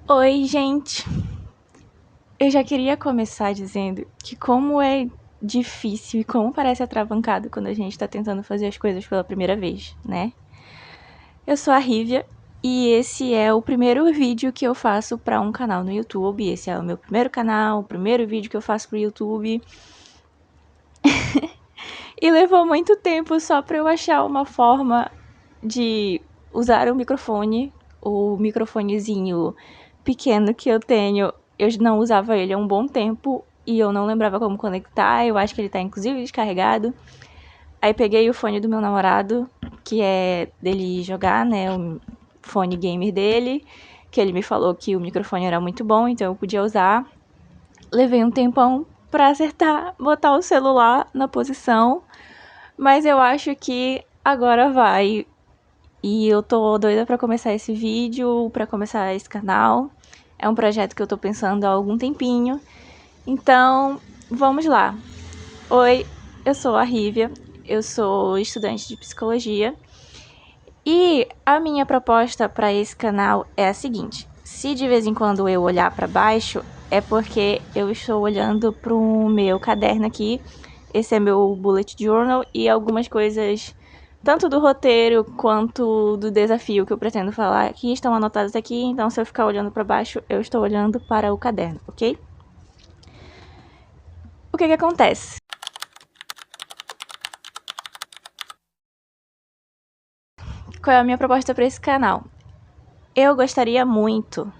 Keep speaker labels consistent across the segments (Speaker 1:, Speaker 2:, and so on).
Speaker 1: Oi, gente! Eu já queria começar dizendo que como é difícil e como parece atravancado quando a gente tá tentando fazer as coisas pela primeira vez, né? Eu sou a Rívia e esse é o primeiro vídeo que eu faço pra um canal no YouTube. Esse é o meu primeiro canal, o primeiro vídeo que eu faço pro YouTube. E levou muito tempo só pra eu achar uma forma de usar o microfonezinho pequeno que eu tenho. Eu não usava ele há um bom tempo e eu não lembrava como conectar. Eu acho que ele tá inclusive descarregado. Aí peguei o fone do meu namorado, que é dele jogar, né, o fone gamer dele, que ele me falou que o microfone era muito bom, então eu podia usar. Levei um tempão pra acertar, botar o celular na posição, mas eu acho que agora vai. E eu tô doida pra começar esse vídeo, pra começar esse canal. É um projeto que eu tô pensando há algum tempinho. Então, vamos lá. Oi, eu sou a Rívia, eu sou estudante de psicologia. E a minha proposta para esse canal é a seguinte: se de vez em quando eu olhar para baixo, é porque eu estou olhando para o meu caderno aqui. Esse é meu bullet journal e algumas coisas, tanto do roteiro quanto do desafio que eu pretendo falar aqui, estão anotadas aqui. Então, se eu ficar olhando para baixo, eu estou olhando para o caderno, ok? O que acontece? Qual é a minha proposta para esse canal? Eu gostaria muito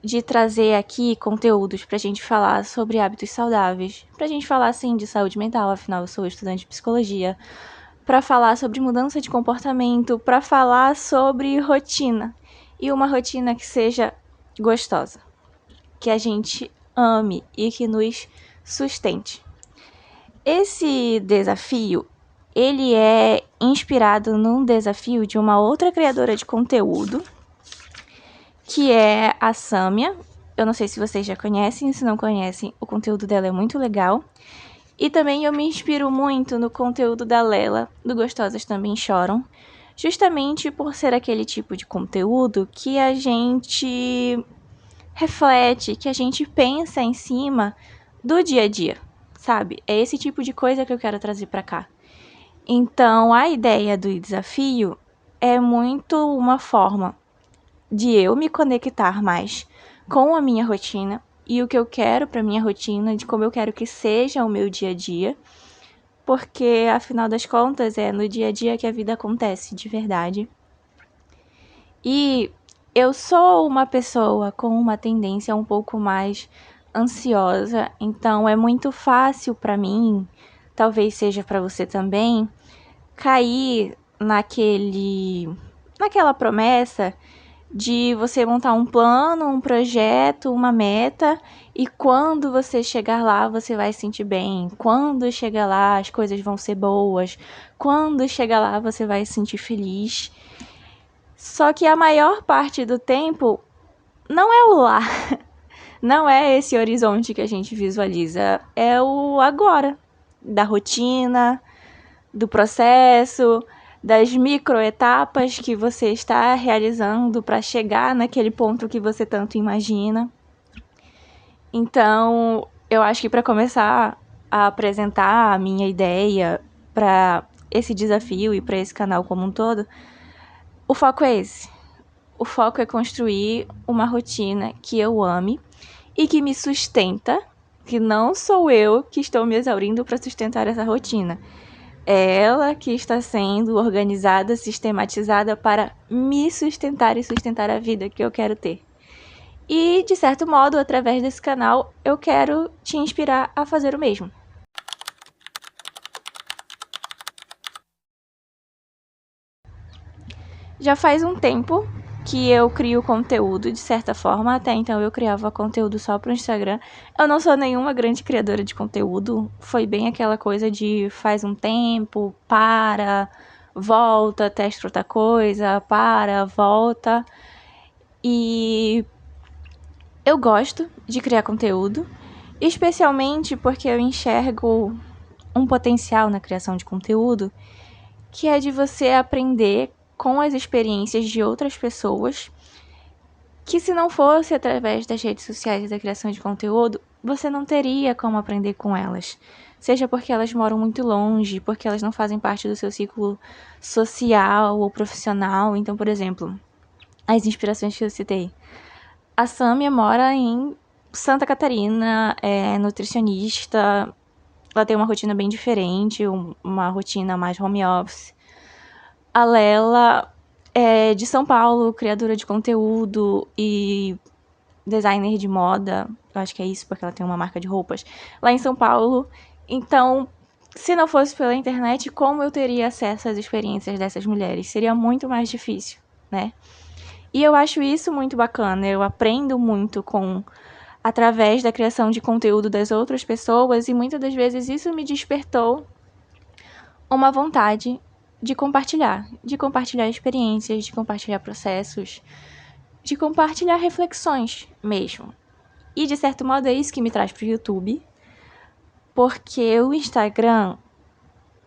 Speaker 1: de trazer aqui conteúdos pra gente falar sobre hábitos saudáveis, pra gente falar, assim, de saúde mental, afinal eu sou estudante de psicologia, pra falar sobre mudança de comportamento, pra falar sobre rotina, e uma rotina que seja gostosa, que a gente ame e que nos sustente. Esse desafio, ele é inspirado num desafio de uma outra criadora de conteúdo, que é a Sâmia. Eu não sei se vocês já conhecem, se não conhecem, o conteúdo dela é muito legal. E também eu me inspiro muito no conteúdo da Lela, do Gostosas Também Choram, justamente por ser aquele tipo de conteúdo que a gente reflete, que a gente pensa em cima do dia a dia, sabe? É esse tipo de coisa que eu quero trazer pra cá. Então, a ideia do desafio é muito uma forma de eu me conectar mais com a minha rotina e o que eu quero para minha rotina, de como eu quero que seja o meu dia a dia, porque afinal das contas é no dia a dia que a vida acontece de verdade. E eu sou uma pessoa com uma tendência um pouco mais ansiosa, então é muito fácil para mim, talvez seja para você também, cair naquela promessa de você montar um plano, um projeto, uma meta, e quando você chegar lá, você vai se sentir bem. Quando chegar lá, as coisas vão ser boas. Quando chegar lá, você vai se sentir feliz. Só que a maior parte do tempo não é o lá. Não é esse horizonte que a gente visualiza. É o agora, da rotina, do processo, das microetapas que você está realizando para chegar naquele ponto que você tanto imagina. Então, eu acho que para começar a apresentar a minha ideia para esse desafio e para esse canal como um todo, o foco é esse. O foco é construir uma rotina que eu ame e que me sustenta, que não sou eu que estou me exaurindo para sustentar essa rotina. É ela que está sendo organizada, sistematizada para me sustentar e sustentar a vida que eu quero ter. E, de certo modo, através desse canal, eu quero te inspirar a fazer o mesmo. Já faz um tempo que eu crio conteúdo, de certa forma. Até então eu criava conteúdo só pro Instagram. Eu não sou nenhuma grande criadora de conteúdo. Foi bem aquela coisa de faz um tempo, para, volta, testa outra coisa, para, volta. E eu gosto de criar conteúdo, especialmente porque eu enxergo um potencial na criação de conteúdo, que é de você aprender com as experiências de outras pessoas que se não fosse através das redes sociais e da criação de conteúdo, você não teria como aprender com elas. Seja porque elas moram muito longe, porque elas não fazem parte do seu ciclo social ou profissional. Então, por exemplo, as inspirações que eu citei. A Sâmia mora em Santa Catarina, é nutricionista, ela tem uma rotina bem diferente, uma rotina mais home office. A Lela é de São Paulo, criadora de conteúdo e designer de moda, eu acho que é isso, porque ela tem uma marca de roupas, lá em São Paulo. Então, se não fosse pela internet, como eu teria acesso às experiências dessas mulheres? Seria muito mais difícil, né? E eu acho isso muito bacana, eu aprendo muito através da criação de conteúdo das outras pessoas, e muitas das vezes isso me despertou uma vontade de compartilhar experiências, de compartilhar processos, de compartilhar reflexões mesmo. E de certo modo é isso que me traz pro YouTube, porque o Instagram,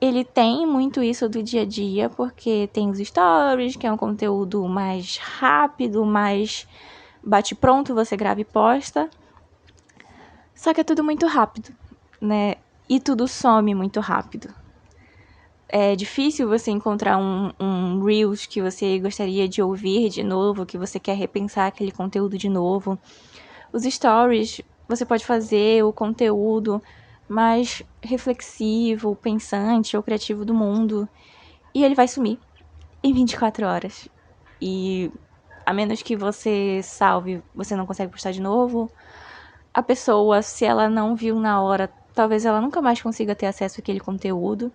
Speaker 1: ele tem muito isso do dia a dia, porque tem os stories, que é um conteúdo mais rápido, mais bate-pronto, você grava e posta. Só que é tudo muito rápido, né? E tudo some muito rápido. É difícil você encontrar um Reels que você gostaria de ouvir de novo, que você quer repensar aquele conteúdo de novo. Os stories, você pode fazer o conteúdo mais reflexivo, pensante ou criativo do mundo, e ele vai sumir em 24 horas. E a menos que você salve, você não consegue postar de novo. A pessoa, se ela não viu na hora, talvez ela nunca mais consiga ter acesso àquele conteúdo.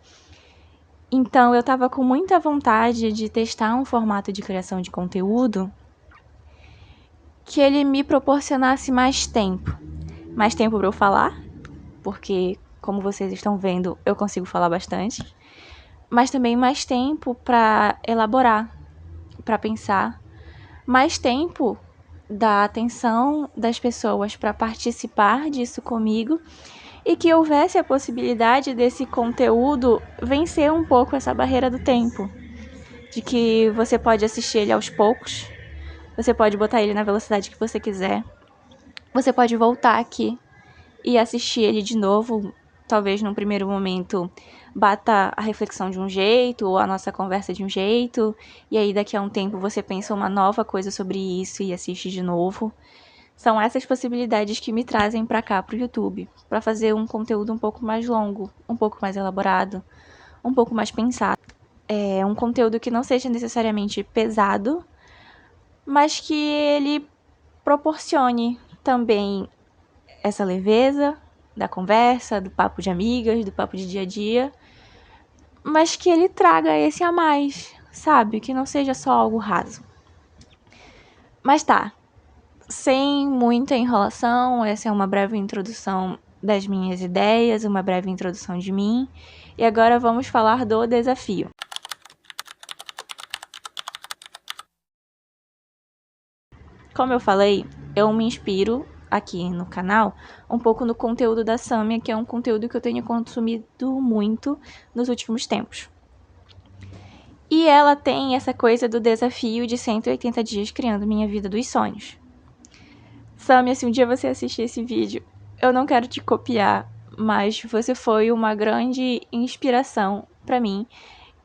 Speaker 1: Então, eu tava com muita vontade de testar um formato de criação de conteúdo que ele me proporcionasse mais tempo. Mais tempo para eu falar, porque, como vocês estão vendo, eu consigo falar bastante. Mas também mais tempo para elaborar, para pensar. Mais tempo da atenção das pessoas para participar disso comigo, e que houvesse a possibilidade desse conteúdo vencer um pouco essa barreira do tempo, de que você pode assistir ele aos poucos, você pode botar ele na velocidade que você quiser, você pode voltar aqui e assistir ele de novo. Talvez num primeiro momento bata a reflexão de um jeito, ou a nossa conversa de um jeito, e aí daqui a um tempo você pensa uma nova coisa sobre isso e assiste de novo. São essas possibilidades que me trazem para cá, pro YouTube, para fazer um conteúdo um pouco mais longo, um pouco mais elaborado, um pouco mais pensado. É um conteúdo que não seja necessariamente pesado, mas que ele proporcione também essa leveza da conversa, do papo de amigas, do papo de dia a dia, mas que ele traga esse a mais, sabe? Que não seja só algo raso. Mas tá, sem muita enrolação, essa é uma breve introdução das minhas ideias, uma breve introdução de mim, e agora vamos falar do desafio. Como eu falei, eu me inspiro aqui no canal um pouco no conteúdo da Sâmia, que é um conteúdo que eu tenho consumido muito nos últimos tempos. E ela tem essa coisa do desafio de 180 dias criando minha vida dos sonhos. Sâmia, se um dia você assistir esse vídeo, eu não quero te copiar, mas você foi uma grande inspiração pra mim,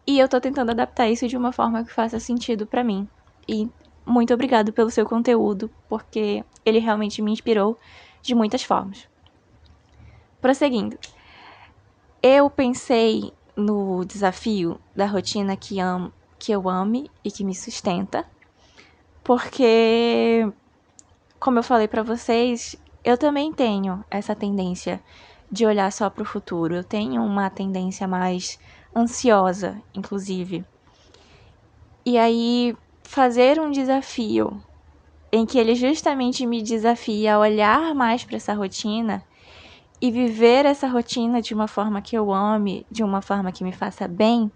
Speaker 1: e eu tô tentando adaptar isso de uma forma que faça sentido pra mim. E muito obrigado pelo seu conteúdo, porque ele realmente me inspirou de muitas formas. Prosseguindo, eu pensei no desafio da rotina que eu ame e que me sustenta, porque, como eu falei pra vocês, eu também tenho essa tendência de olhar só pro futuro. Eu tenho uma tendência mais ansiosa, inclusive. E aí, fazer um desafio em que ele justamente me desafia a olhar mais para essa rotina e viver essa rotina de uma forma que eu ame, de uma forma que me faça bem,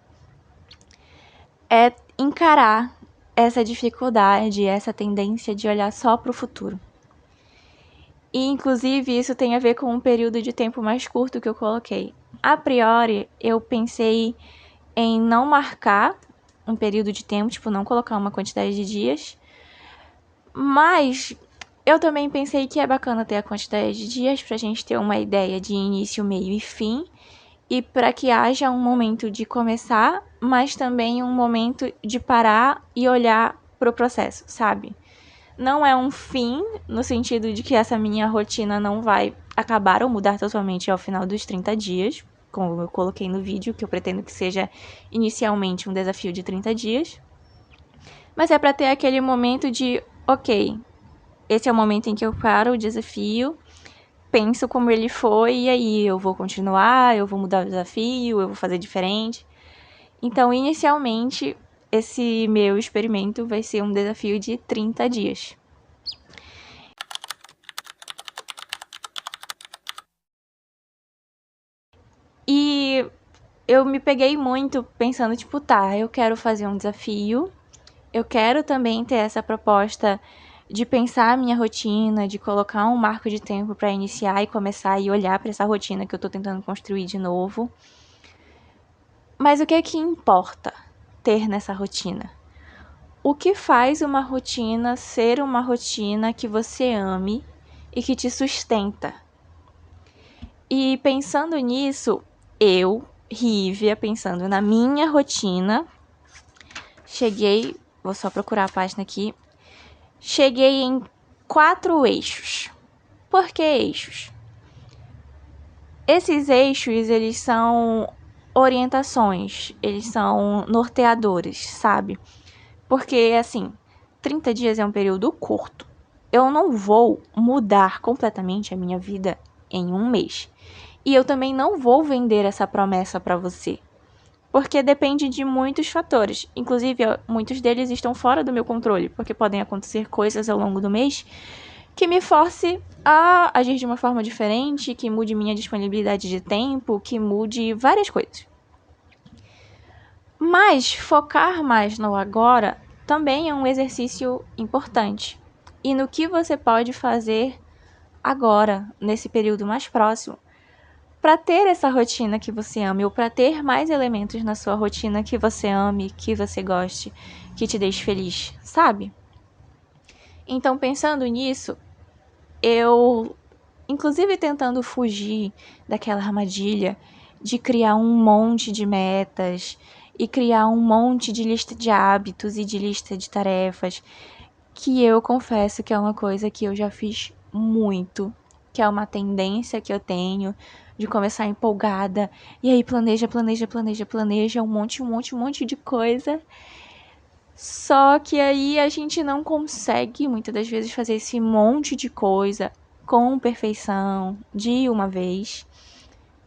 Speaker 1: é encarar essa dificuldade, essa tendência de olhar só para o futuro. E, inclusive, isso tem a ver com um período de tempo mais curto que eu coloquei. A priori, eu pensei em não marcar um período de tempo, tipo, não colocar uma quantidade de dias, Mas eu também pensei que é bacana ter a quantidade de dias pra gente ter uma ideia de início, meio e fim. E para que haja um momento de começar, mas também um momento de parar e olhar pro processo, sabe? Não é um fim, no sentido de que essa minha rotina não vai acabar ou mudar totalmente ao final dos 30 dias, como eu coloquei no vídeo, que eu pretendo que seja inicialmente um desafio de 30 dias. Mas é para ter aquele momento de, ok, esse é o momento em que eu paro o desafio, penso como ele foi, e aí eu vou continuar, eu vou mudar o desafio, eu vou fazer diferente. Então, inicialmente, esse meu experimento vai ser um desafio de 30 dias. E eu me peguei muito pensando, tipo, tá, eu quero fazer um desafio, eu quero também ter essa proposta de pensar a minha rotina, de colocar um marco de tempo para iniciar e começar e olhar para essa rotina que eu tô tentando construir de novo. Mas o que é que importa ter nessa rotina? O que faz uma rotina ser uma rotina que você ame e que te sustenta? E pensando nisso, eu, Rívia, pensando na minha rotina, cheguei, vou só procurar a página aqui, cheguei em 4 eixos. Por que eixos? Esses eixos, eles são orientações, eles são norteadores, sabe? Porque, assim, 30 dias é um período curto. Eu não vou mudar completamente a minha vida em um mês. E eu também não vou vender essa promessa para você. Porque depende de muitos fatores. Inclusive, muitos deles estão fora do meu controle. Porque podem acontecer coisas ao longo do mês que me force a agir de uma forma diferente, que mude minha disponibilidade de tempo, que mude várias coisas. Mas focar mais no agora também é um exercício importante. E no que você pode fazer agora, nesse período mais próximo, para ter essa rotina que você ama, ou para ter mais elementos na sua rotina que você ame, que você goste, que te deixe feliz, sabe? Então, pensando nisso, eu, inclusive tentando fugir daquela armadilha de criar um monte de metas e criar um monte de lista de hábitos e de lista de tarefas, que eu confesso que é uma coisa que eu já fiz muito, que é uma tendência que eu tenho de começar empolgada e aí planeja um monte de coisa. Só que aí a gente não consegue muitas das vezes fazer esse monte de coisa com perfeição de uma vez.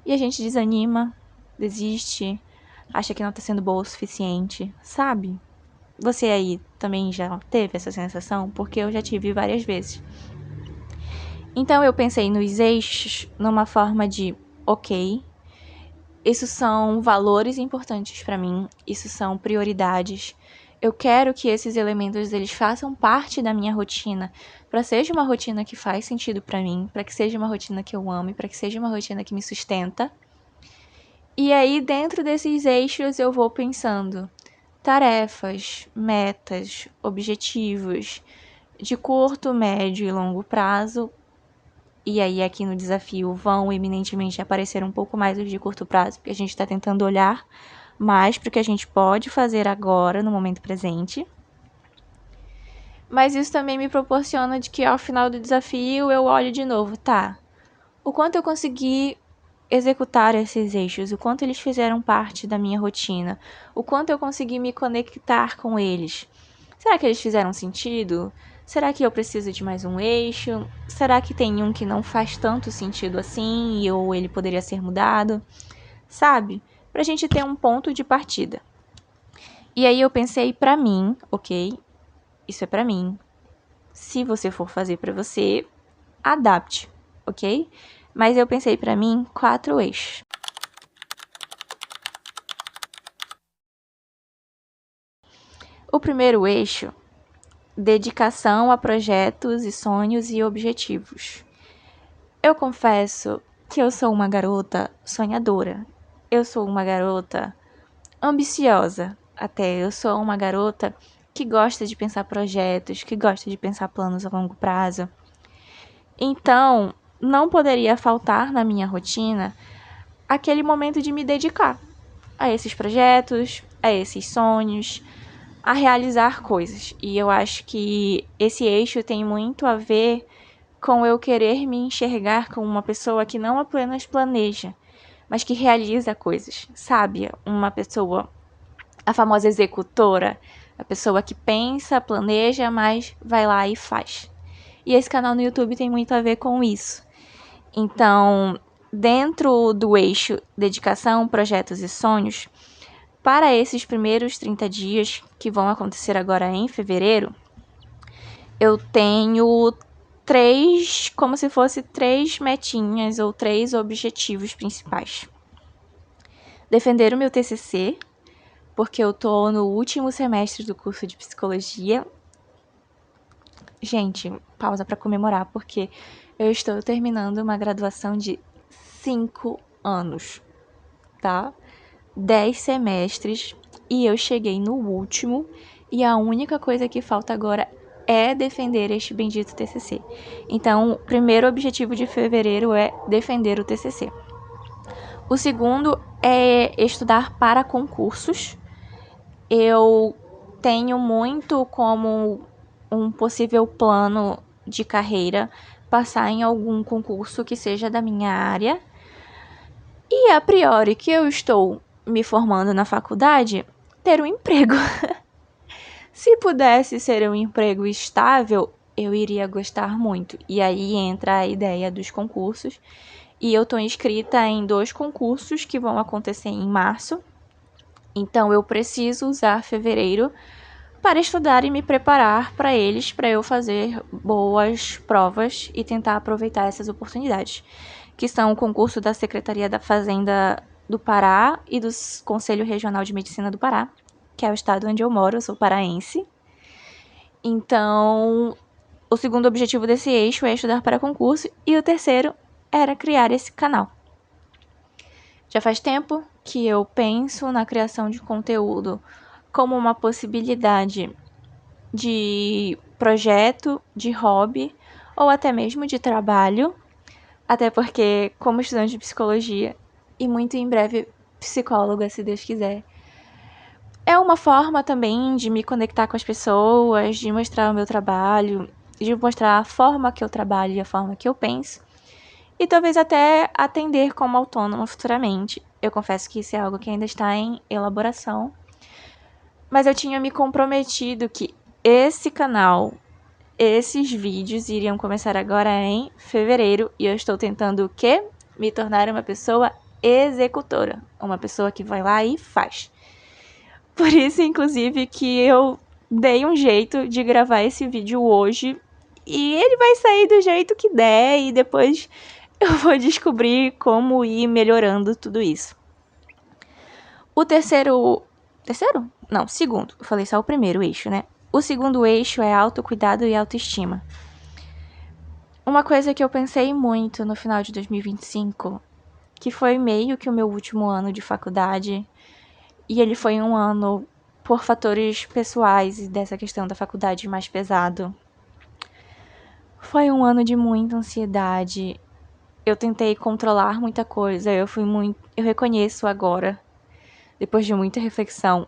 Speaker 1: E a gente desanima, desiste, acha que não tá sendo boa o suficiente, sabe? Você aí também já teve essa sensação? Porque eu já tive várias vezes. Então eu pensei nos eixos numa forma de, ok, isso são valores importantes para mim, isso são prioridades. Eu quero que esses elementos eles façam parte da minha rotina, para seja uma rotina que faz sentido para mim, para que seja uma rotina que eu amo, para que seja uma rotina que me sustenta. E aí dentro desses eixos eu vou pensando tarefas, metas, objetivos de curto, médio e longo prazo. E aí aqui no desafio vão eminentemente aparecer um pouco mais os de curto prazo, porque a gente está tentando olhar mais para o que a gente pode fazer agora, no momento presente. Mas isso também me proporciona de que ao final do desafio eu olho de novo, tá? O quanto eu consegui executar esses eixos, o quanto eles fizeram parte da minha rotina, o quanto eu consegui me conectar com eles. Será que eles fizeram sentido? Será que eu preciso de mais um eixo? Será que tem um que não faz tanto sentido assim ou ele poderia ser mudado? Sabe? Pra gente ter um ponto de partida. E aí eu pensei pra mim, ok? Isso é pra mim. Se você for fazer pra você, adapte, ok? Mas eu pensei pra mim 4 eixos. O primeiro eixo, dedicação a projetos e sonhos e objetivos. Eu confesso que eu sou uma garota sonhadora. Eu sou uma garota ambiciosa. Até eu sou uma garota que gosta de pensar projetos, que gosta de pensar planos a longo prazo. Então, não poderia faltar na minha rotina aquele momento de me dedicar a esses projetos, a esses sonhos, a realizar coisas. E eu acho que esse eixo tem muito a ver com eu querer me enxergar como uma pessoa que não apenas planeja, mas que realiza coisas, sabe? Uma pessoa, a famosa executora, a pessoa que pensa, planeja, mas vai lá e faz. E esse canal no YouTube tem muito a ver com isso. Então, dentro do eixo dedicação, projetos e sonhos, para esses primeiros 30 dias, que vão acontecer agora em fevereiro, eu tenho como se fosse 3 metinhas ou 3 objetivos principais. Defender o meu TCC, porque eu tô no último semestre do curso de psicologia. Gente, pausa para comemorar, porque eu estou terminando uma graduação de 5 anos, tá? 10 semestres e eu cheguei no último e a única coisa que falta agora é defender este bendito TCC. Então, o primeiro objetivo de fevereiro é defender o TCC. O segundo é estudar para concursos. Eu tenho muito como um possível plano de carreira passar em algum concurso que seja da minha área. E a priori que eu estou me formando na faculdade, ter um emprego. Se pudesse ser um emprego estável, eu iria gostar muito. E aí entra a ideia dos concursos. E eu estou inscrita em 2 concursos que vão acontecer em março. Então eu preciso usar fevereiro para estudar e me preparar para eles, para eu fazer boas provas e tentar aproveitar essas oportunidades, que são o concurso da Secretaria da Fazenda do Pará e do Conselho Regional de Medicina do Pará, que é o estado onde eu moro, eu sou paraense. Então, o segundo objetivo desse eixo é estudar para concurso e o terceiro era criar esse canal. Já faz tempo que eu penso na criação de conteúdo como uma possibilidade de projeto, de hobby ou até mesmo de trabalho, até porque, como estudante de psicologia e muito em breve psicóloga, se Deus quiser, é uma forma também de me conectar com as pessoas, de mostrar o meu trabalho, de mostrar a forma que eu trabalho e a forma que eu penso, e talvez até atender como autônoma futuramente. Eu confesso que isso é algo que ainda está em elaboração, mas eu tinha me comprometido que esse canal, esses vídeos iriam começar agora em fevereiro e eu estou tentando o quê? Me tornar uma pessoa executora, uma pessoa que vai lá e faz. Por isso, inclusive, que eu dei um jeito de gravar esse vídeo hoje e ele vai sair do jeito que der e depois eu vou descobrir como ir melhorando tudo isso. O terceiro... Terceiro? Não, segundo. Eu falei só o primeiro eixo, né? O segundo eixo é autocuidado e autoestima. Uma coisa que eu pensei muito no final de 2025, que foi meio que o meu último ano de faculdade, e ele foi um ano por fatores pessoais e dessa questão da faculdade mais pesado. Foi um ano de muita ansiedade. Eu tentei controlar muita coisa, eu reconheço agora, depois de muita reflexão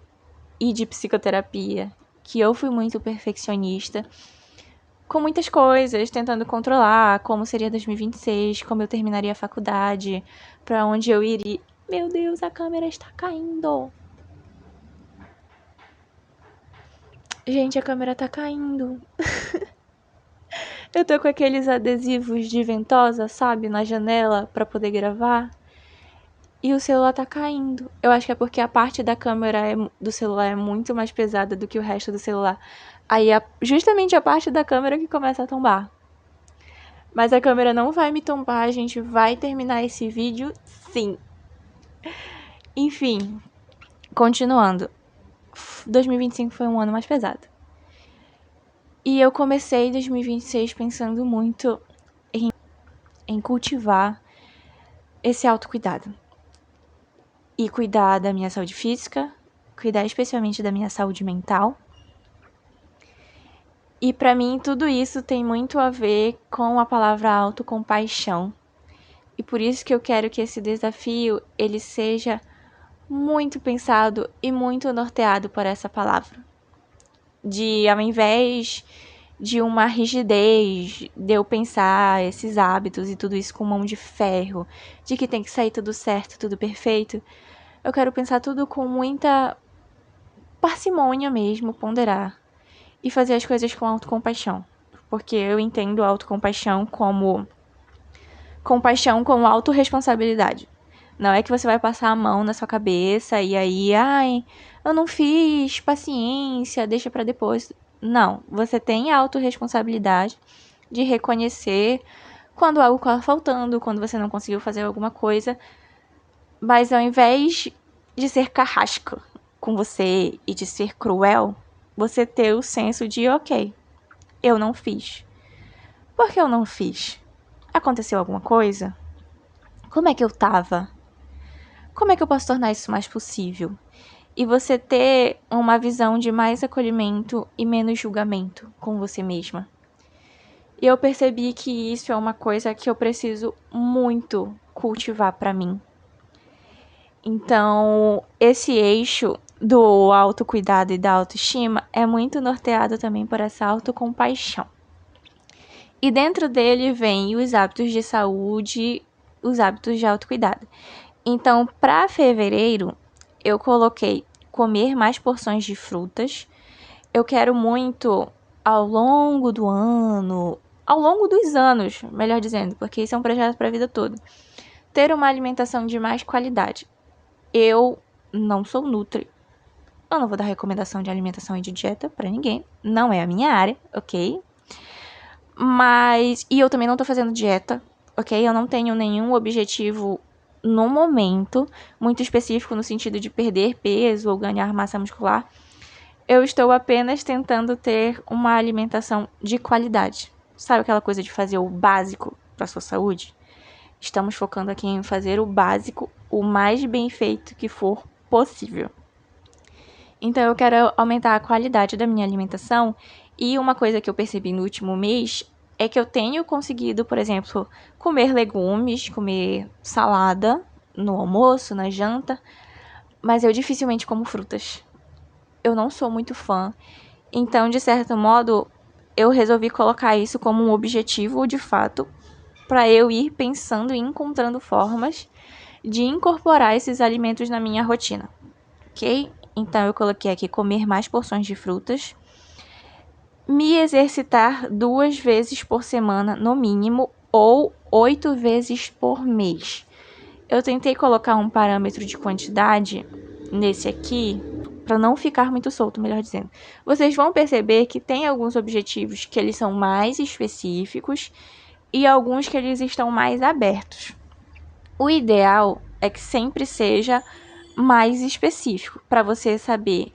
Speaker 1: e de psicoterapia, que eu fui muito perfeccionista com muitas coisas, tentando controlar como seria 2026, como eu terminaria a faculdade, pra onde eu iria. Meu Deus, a câmera está caindo. Gente, a câmera tá caindo. Eu tô com aqueles adesivos de ventosa, sabe, na janela pra poder gravar. E o celular tá caindo. Eu acho que é porque a parte da câmera do celular é muito mais pesada do que o resto do celular. Aí é justamente a parte da câmera que começa a tombar. Mas a câmera não vai me tombar, a gente vai terminar esse vídeo sim. Enfim, continuando. 2025 foi um ano mais pesado. E eu comecei 2026 pensando muito em cultivar esse autocuidado. E cuidar da minha saúde física, cuidar especialmente da minha saúde mental. E pra mim tudo isso tem muito a ver com a palavra autocompaixão. E por isso que eu quero que esse desafio ele seja muito pensado e muito norteado por essa palavra. De ao invés de uma rigidez, de eu pensar esses hábitos e tudo isso com mão de ferro, de que tem que sair tudo certo, tudo perfeito, eu quero pensar tudo com muita parcimônia mesmo, ponderar e fazer as coisas com autocompaixão. Porque eu entendo autocompaixão como compaixão com autorresponsabilidade. Não é que você vai passar a mão na sua cabeça e aí, ai, eu não fiz, paciência, deixa pra depois. Não, você tem a autorresponsabilidade de reconhecer quando algo está faltando, quando você não conseguiu fazer alguma coisa. Mas ao invés de ser carrasca com você e de ser cruel, você ter o senso de, ok, eu não fiz. Por que eu não fiz? Aconteceu alguma coisa? Como é que eu tava? Como é que eu posso tornar isso mais possível? E você ter uma visão de mais acolhimento e menos julgamento com você mesma. E eu percebi que isso é uma coisa que eu preciso muito cultivar pra mim. Então, esse eixo do autocuidado e da autoestima é muito norteado também por essa autocompaixão. E dentro dele vem os hábitos de saúde, os hábitos de autocuidado. Então, para fevereiro, eu coloquei comer mais porções de frutas. Eu quero muito, ao longo do ano, ao longo dos anos, melhor dizendo, porque isso é um projeto para a vida toda, ter uma alimentação de mais qualidade. Eu não sou nutri. Eu não vou dar recomendação de alimentação e de dieta para ninguém. Não é a minha área, ok? E eu também não tô fazendo dieta, ok? Eu não tenho nenhum objetivo no momento muito específico no sentido de perder peso ou ganhar massa muscular. Eu estou apenas tentando ter uma alimentação de qualidade. Sabe aquela coisa de fazer o básico para sua saúde? Estamos focando aqui em fazer o básico o mais bem feito que for possível. Então eu quero aumentar a qualidade da minha alimentação e uma coisa que eu percebi no último mês é que eu tenho conseguido, por exemplo, comer legumes, comer salada no almoço, na janta, mas eu dificilmente como frutas. Eu não sou muito fã. Então, de certo modo, eu resolvi colocar isso como um objetivo de fato para eu ir pensando e encontrando formas de incorporar esses alimentos na minha rotina, ok? Então, eu coloquei aqui comer mais porções de frutas, me exercitar 2 vezes por semana, no mínimo, ou 8 vezes por mês. Eu tentei colocar um parâmetro de quantidade nesse aqui, para não ficar muito solto, melhor dizendo. Vocês vão perceber que tem alguns objetivos que eles são mais específicos e alguns que eles estão mais abertos. O ideal é que sempre seja mais específico, para você saber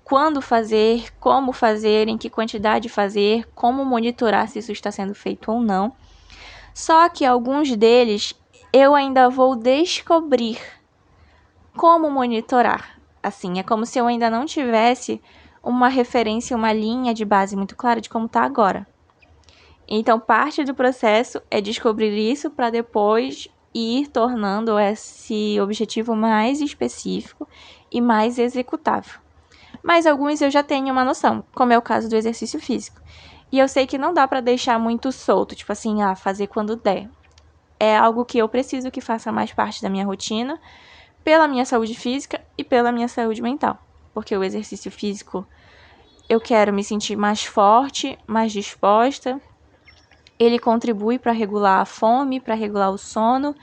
Speaker 1: quando fazer, como fazer, em que quantidade fazer, como monitorar se isso está sendo feito ou não. Só que alguns deles eu ainda vou descobrir como monitorar. Assim, é como se eu ainda não tivesse uma referência, uma linha de base muito clara de como está agora. Então, parte do processo é descobrir isso para depois ir tornando esse objetivo mais específico e mais executável. Mas alguns eu já tenho uma noção, como é o caso do exercício físico. E eu sei que não dá para deixar muito solto, tipo assim, fazer quando der. É algo que eu preciso que faça mais parte da minha rotina, pela minha saúde física e pela minha saúde mental. Porque o exercício físico, eu quero me sentir mais forte, mais disposta. Ele contribui para regular a fome, para regular o sono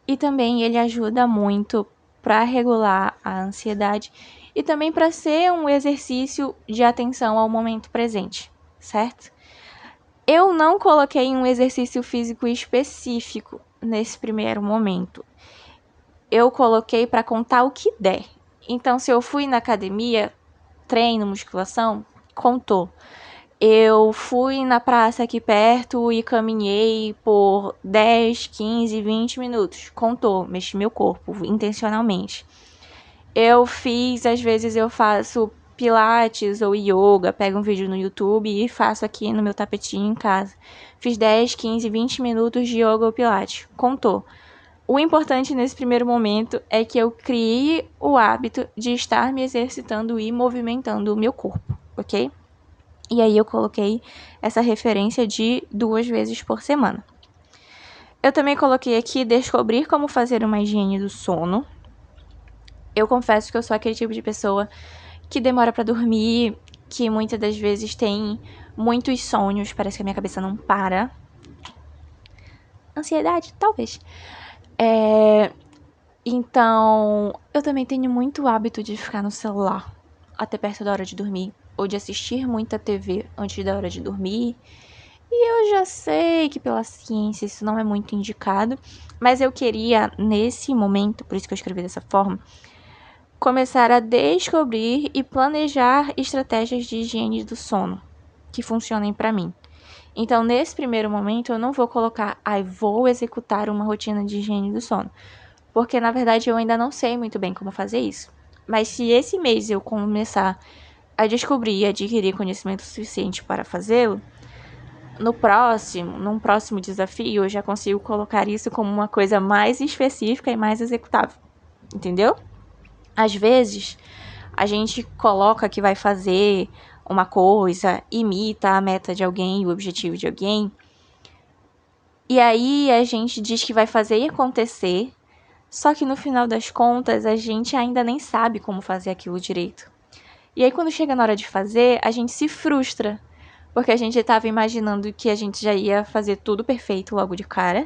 Speaker 1: e também ele ajuda muito para regular a ansiedade e também para ser um exercício de atenção ao momento presente, certo? Eu não coloquei um exercício físico específico nesse primeiro momento. Eu coloquei para contar o que der. Então, se eu fui na academia, treino, musculação, contou. Eu fui na praça aqui perto e caminhei por 10, 15, 20 minutos. Contou, mexi meu corpo intencionalmente. Eu fiz, às vezes eu faço pilates ou yoga, pego um vídeo no YouTube e faço aqui no meu tapetinho em casa. Fiz 10, 15, 20 minutos de yoga ou pilates. Contou. O importante nesse primeiro momento é que eu criei o hábito de estar me exercitando e movimentando o meu corpo, ok? E aí eu coloquei essa referência de 2 vezes por semana. Eu também coloquei aqui descobrir como fazer uma higiene do sono. Eu confesso que eu sou aquele tipo de pessoa que demora pra dormir, que muitas das vezes tem muitos sonhos, parece que a minha cabeça não para. Ansiedade? Talvez. Então, eu também tenho muito hábito de ficar no celular até perto da hora de dormir, ou de assistir muita TV antes da hora de dormir. E eu já sei que pela ciência isso não é muito indicado, mas eu queria, nesse momento, por isso que eu escrevi dessa forma, começar a descobrir e planejar estratégias de higiene do sono que funcionem pra mim. Então, nesse primeiro momento, eu não vou colocar, vou executar uma rotina de higiene do sono, porque na verdade eu ainda não sei muito bem como fazer isso. Mas se esse mês eu começar a descobrir e adquirir conhecimento suficiente para fazê-lo, num próximo desafio, eu já consigo colocar isso como uma coisa mais específica e mais executável. Entendeu? Às vezes, a gente coloca que vai fazer uma coisa, imita a meta de alguém, o objetivo de alguém, e aí a gente diz que vai fazer acontecer, só que no final das contas a gente ainda nem sabe como fazer aquilo direito. E aí quando chega na hora de fazer, a gente se frustra, porque a gente estava imaginando que a gente já ia fazer tudo perfeito logo de cara.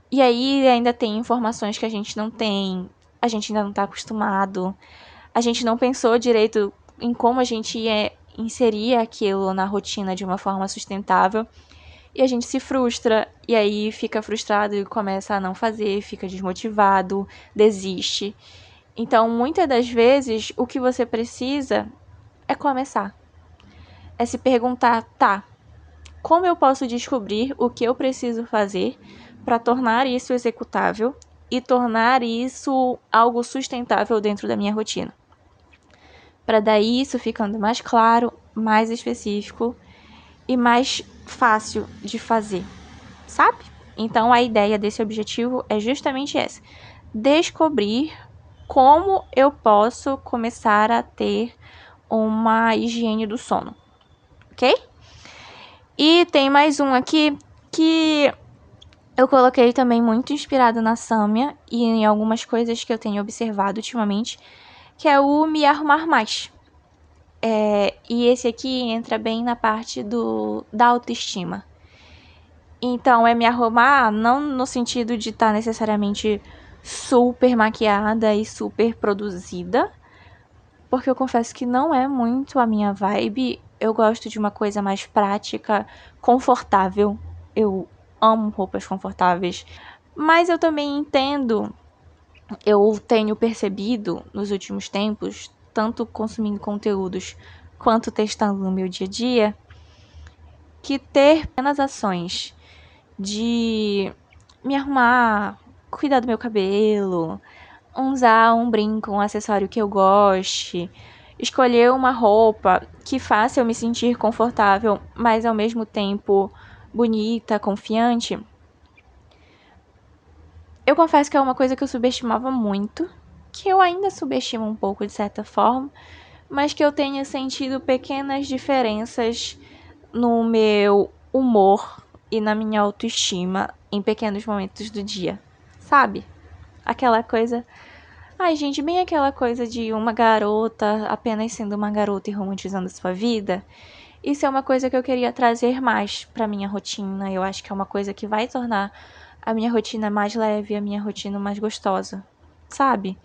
Speaker 1: E aí ainda tem informações que a gente não tem, a gente ainda não está acostumado, a gente não pensou direito em como a gente ia inserir aquilo na rotina de uma forma sustentável. E a gente se frustra, e aí fica frustrado e começa a não fazer, fica desmotivado, desiste. Então, muitas das vezes, o que você precisa é começar. É se perguntar, tá, como eu posso descobrir o que eu preciso fazer para tornar isso executável e tornar isso algo sustentável dentro da minha rotina? Para daí isso ficando mais claro, mais específico e mais fácil de fazer, sabe? Então a ideia desse objetivo é justamente essa: descobrir como eu posso começar a ter uma higiene do sono, ok? E tem mais um aqui que eu coloquei também muito inspirado na Samia e em algumas coisas que eu tenho observado ultimamente, que é o me arrumar mais. E esse aqui entra bem na parte da autoestima. Então, é me arrumar não no sentido de estar necessariamente super maquiada e super produzida, porque eu confesso que não é muito a minha vibe. Eu gosto de uma coisa mais prática, confortável. Eu amo roupas confortáveis. Mas eu também entendo, eu tenho percebido nos últimos tempos, tanto consumindo conteúdos quanto testando no meu dia a dia, que ter pequenas ações de me arrumar, cuidar do meu cabelo, usar um brinco, um acessório que eu goste, escolher uma roupa que faça eu me sentir confortável, mas ao mesmo tempo bonita, confiante. Eu confesso que é uma coisa que eu subestimava muito, que eu ainda subestimo um pouco de certa forma, mas que eu tenho sentido pequenas diferenças no meu humor e na minha autoestima em pequenos momentos do dia, sabe? Aquela coisa... Ai, gente, bem aquela coisa de uma garota apenas sendo uma garota e romantizando a sua vida. Isso é uma coisa que eu queria trazer mais pra minha rotina. Eu acho que é uma coisa que vai tornar a minha rotina mais leve, a minha rotina mais gostosa, sabe?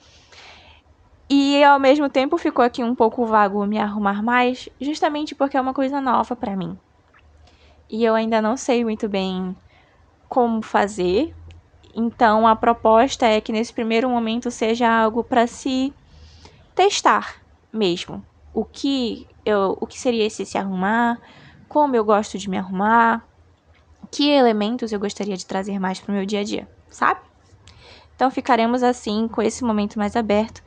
Speaker 1: E ao mesmo tempo ficou aqui um pouco vago me arrumar mais, justamente porque é uma coisa nova pra mim. E eu ainda não sei muito bem como fazer. Então a proposta é que nesse primeiro momento seja algo para se testar mesmo. O que seria esse se arrumar, como eu gosto de me arrumar, que elementos eu gostaria de trazer mais para o meu dia a dia, sabe? Então ficaremos assim com esse momento mais aberto.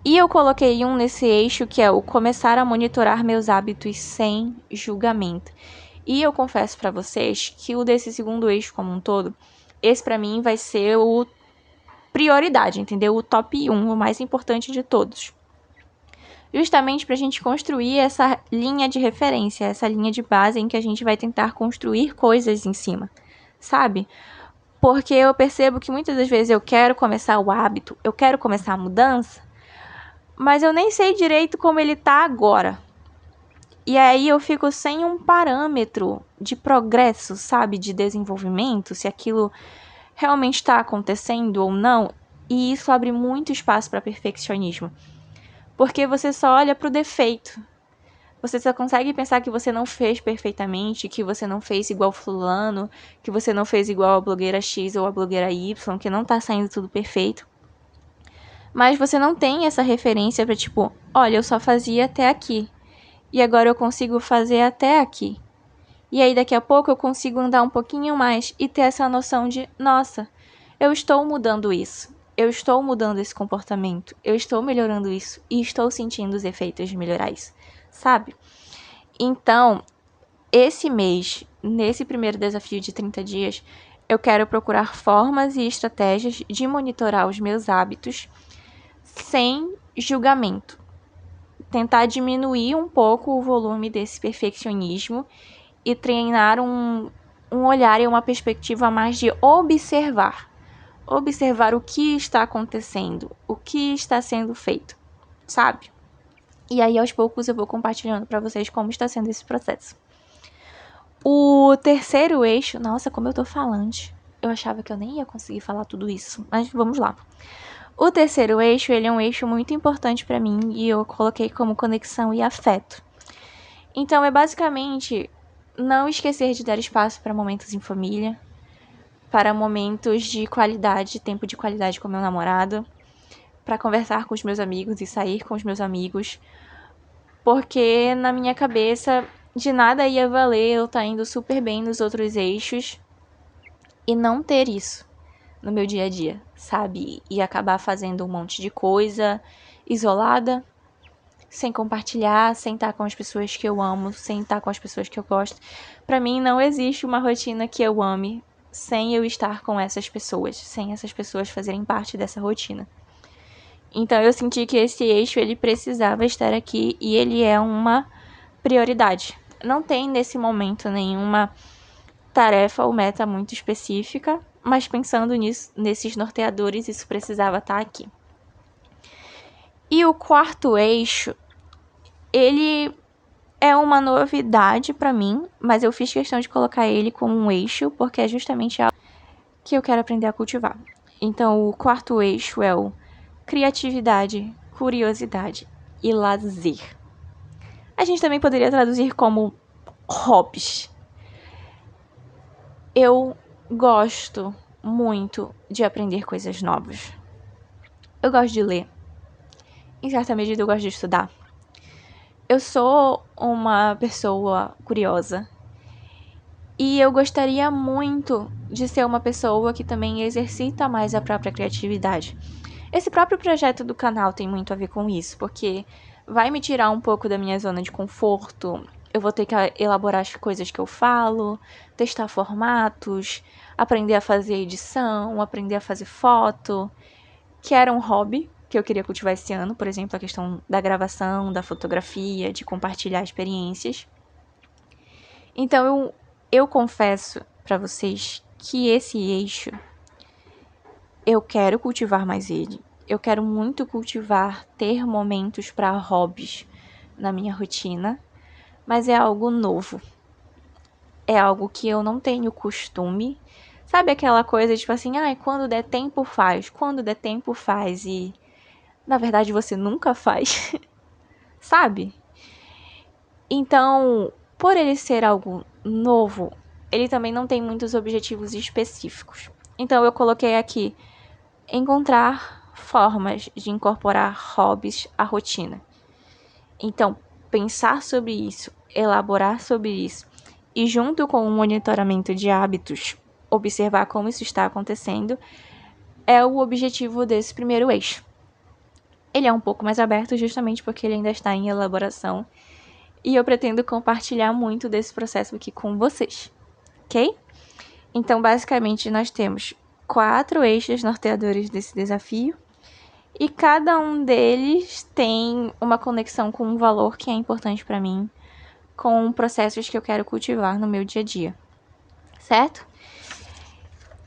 Speaker 1: E eu coloquei um nesse eixo que é o começar a monitorar meus hábitos sem julgamento. E eu confesso pra vocês que o desse segundo eixo como um todo, esse pra mim vai ser o prioridade, entendeu? O top 1, o mais importante de todos. Justamente pra gente construir essa linha de referência, essa linha de base em que a gente vai tentar construir coisas em cima, sabe? Porque eu percebo que muitas das vezes eu quero começar o hábito, eu quero começar a mudança, mas eu nem sei direito como ele tá agora. E aí eu fico sem um parâmetro de progresso, sabe? De desenvolvimento, se aquilo realmente está acontecendo ou não. E isso abre muito espaço para perfeccionismo. Porque você só olha para o defeito. Você só consegue pensar que você não fez perfeitamente, que você não fez igual fulano, que você não fez igual a blogueira X ou a blogueira Y, que não tá saindo tudo perfeito. Mas você não tem essa referência para tipo, olha, eu só fazia até aqui. E agora eu consigo fazer até aqui. E aí daqui a pouco eu consigo andar um pouquinho mais e ter essa noção de, nossa, eu estou mudando isso. Eu estou mudando esse comportamento. Eu estou melhorando isso. E estou sentindo os efeitos de melhorar isso. Sabe? Então, esse mês, nesse primeiro desafio de 30 dias, eu quero procurar formas e estratégias de monitorar os meus hábitos sem julgamento. Tentar diminuir um pouco o volume desse perfeccionismo e treinar um olhar e uma perspectiva mais de observar. Observar o que está acontecendo, o que está sendo feito, sabe? E aí, aos poucos, eu vou compartilhando para vocês como está sendo esse processo. O terceiro eixo... Nossa, como eu tô falante. Eu achava que eu nem ia conseguir falar tudo isso, mas vamos lá. O terceiro eixo, ele é um eixo muito importante para mim e eu coloquei como conexão e afeto. Então, é basicamente não esquecer de dar espaço para momentos em família, para momentos de qualidade, tempo de qualidade com meu namorado, para conversar com os meus amigos e sair com os meus amigos, porque na minha cabeça de nada ia valer eu estar indo super bem nos outros eixos e não ter isso no meu dia a dia, sabe? E acabar fazendo um monte de coisa isolada, sem compartilhar, sem estar com as pessoas que eu amo, sem estar com as pessoas que eu gosto. Pra mim não existe uma rotina que eu ame sem eu estar com essas pessoas, sem essas pessoas fazerem parte dessa rotina. Então eu senti que esse eixo ele precisava estar aqui e ele é uma prioridade. Não tem nesse momento nenhuma tarefa ou meta muito específica, mas pensando nisso, nesses norteadores, isso precisava estar aqui. E o quarto eixo, ele é uma novidade para mim, mas eu fiz questão de colocar ele como um eixo, porque é justamente algo que eu quero aprender a cultivar. Então, o quarto eixo é o criatividade, curiosidade e lazer. A gente também poderia traduzir como hobbies. Eu gosto muito de aprender coisas novas. Eu gosto de ler. Em certa medida, eu gosto de estudar. Eu sou uma pessoa curiosa. E eu gostaria muito de ser uma pessoa que também exercita mais a própria criatividade. Esse próprio projeto do canal tem muito a ver com isso, porque vai me tirar um pouco da minha zona de conforto. Eu vou ter que elaborar as coisas que eu falo, testar formatos, aprender a fazer edição, aprender a fazer foto, que era um hobby que eu queria cultivar esse ano, por exemplo, a questão da gravação, da fotografia, de compartilhar experiências. Então, eu confesso para vocês que esse eixo, eu quero cultivar mais ele. Eu quero muito cultivar, ter momentos para hobbies na minha rotina, mas é algo novo. É algo que eu não tenho costume. Sabe aquela coisa, tipo assim, quando der tempo faz, quando der tempo faz, e na verdade você nunca faz, sabe? Então, por ele ser algo novo, ele também não tem muitos objetivos específicos. Então, eu coloquei aqui, encontrar formas de incorporar hobbies à rotina. Então, pensar sobre isso, elaborar sobre isso, e junto com o monitoramento de hábitos, observar como isso está acontecendo, é o objetivo desse primeiro eixo. Ele é um pouco mais aberto justamente porque ele ainda está em elaboração. E eu pretendo compartilhar muito desse processo aqui com vocês, ok? Então, basicamente, nós temos 4 eixos norteadores desse desafio. E cada um deles tem uma conexão com um valor que é importante para mim, com processos que eu quero cultivar no meu dia a dia, certo?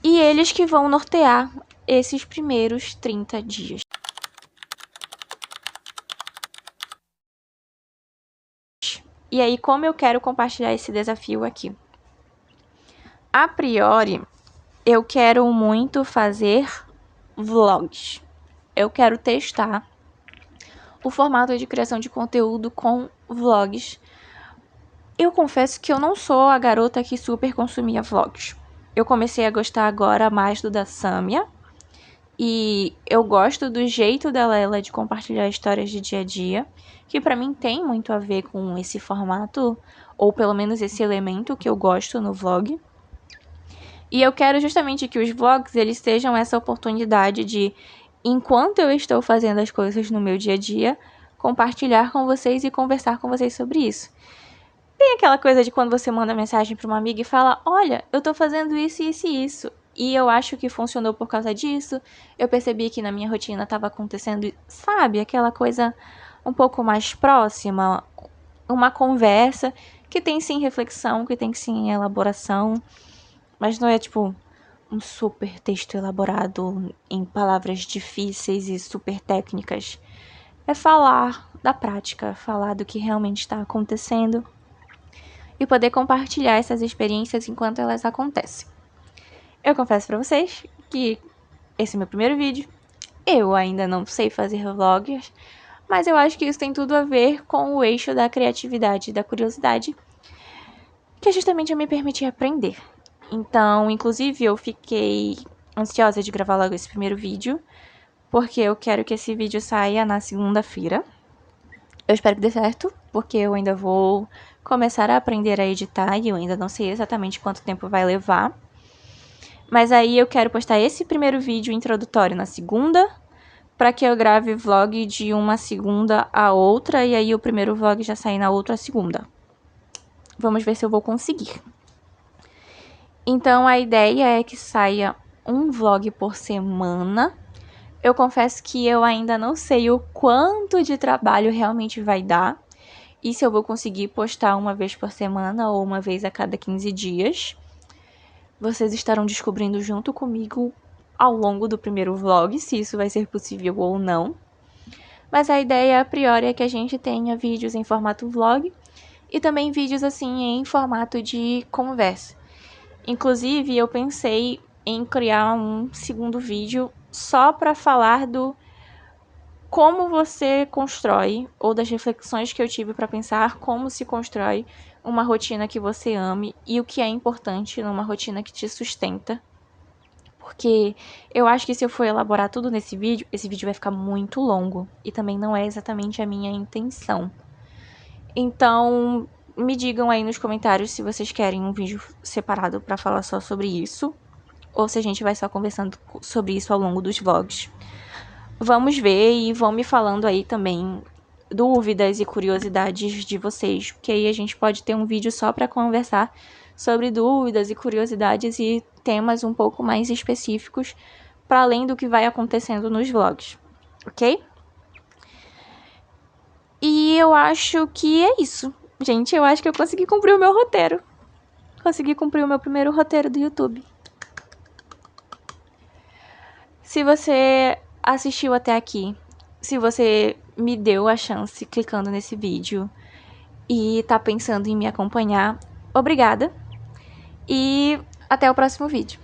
Speaker 1: E eles que vão nortear esses primeiros 30 dias. E aí, como eu quero compartilhar esse desafio aqui? A priori, eu quero muito fazer vlogs. Eu quero testar o formato de criação de conteúdo com vlogs. Eu confesso que eu não sou a garota que super consumia vlogs. Eu comecei a gostar agora mais do da Samia. E eu gosto do jeito dela de compartilhar histórias de dia a dia, que pra mim tem muito a ver com esse formato, ou pelo menos esse elemento que eu gosto no vlog. E eu quero justamente que os vlogs eles sejam essa oportunidade de, enquanto eu estou fazendo as coisas no meu dia a dia, compartilhar com vocês e conversar com vocês sobre isso. Tem aquela coisa de quando você manda mensagem para uma amiga e fala, olha, eu tô fazendo isso, isso e isso. E eu acho que funcionou por causa disso. Eu percebi que na minha rotina estava acontecendo, sabe? Aquela coisa um pouco mais próxima. Uma conversa que tem sim reflexão, que tem sim elaboração. Mas não é tipo um super texto elaborado em palavras difíceis e super técnicas. É falar da prática, falar do que realmente está acontecendo e poder compartilhar essas experiências enquanto elas acontecem. Eu confesso pra vocês que esse é meu primeiro vídeo. Eu ainda não sei fazer vlogs, mas eu acho que isso tem tudo a ver com o eixo da criatividade e da curiosidade, que é justamente me permitir aprender. Então, inclusive, eu fiquei ansiosa de gravar logo esse primeiro vídeo, porque eu quero que esse vídeo saia na segunda-feira. Eu espero que dê certo, porque eu ainda vou começar a aprender a editar e eu ainda não sei exatamente quanto tempo vai levar. Mas aí eu quero postar esse primeiro vídeo introdutório na segunda, para que eu grave vlog de uma segunda a outra, e aí o primeiro vlog já sair na outra segunda. Vamos ver se eu vou conseguir. Então a ideia é que saia um vlog por semana. Eu confesso que eu ainda não sei o quanto de trabalho realmente vai dar, e se eu vou conseguir postar uma vez por semana ou uma vez a cada 15 dias. Vocês estarão descobrindo junto comigo ao longo do primeiro vlog, se isso vai ser possível ou não. Mas a ideia a priori é que a gente tenha vídeos em formato vlog e também vídeos assim em formato de conversa. Inclusive, eu pensei em criar um segundo vídeo só para falar do como você constrói, ou das reflexões que eu tive para pensar como se constrói uma rotina que você ame e o que é importante numa rotina que te sustenta. Porque eu acho que se eu for elaborar tudo nesse vídeo, esse vídeo vai ficar muito longo. E também não é exatamente a minha intenção. Então, me digam aí nos comentários se vocês querem um vídeo separado para falar só sobre isso, ou se a gente vai só conversando sobre isso ao longo dos vlogs. Vamos ver e vão me falando aí também dúvidas e curiosidades de vocês, porque aí a gente pode ter um vídeo só para conversar sobre dúvidas e curiosidades e temas um pouco mais específicos para além do que vai acontecendo nos vlogs, ok? E eu acho que é isso. Gente, eu acho que eu consegui cumprir o meu roteiro. Consegui cumprir o meu primeiro roteiro do YouTube. Se você assistiu até aqui, se você me deu a chance clicando nesse vídeo e tá pensando em me acompanhar, obrigada e até o próximo vídeo.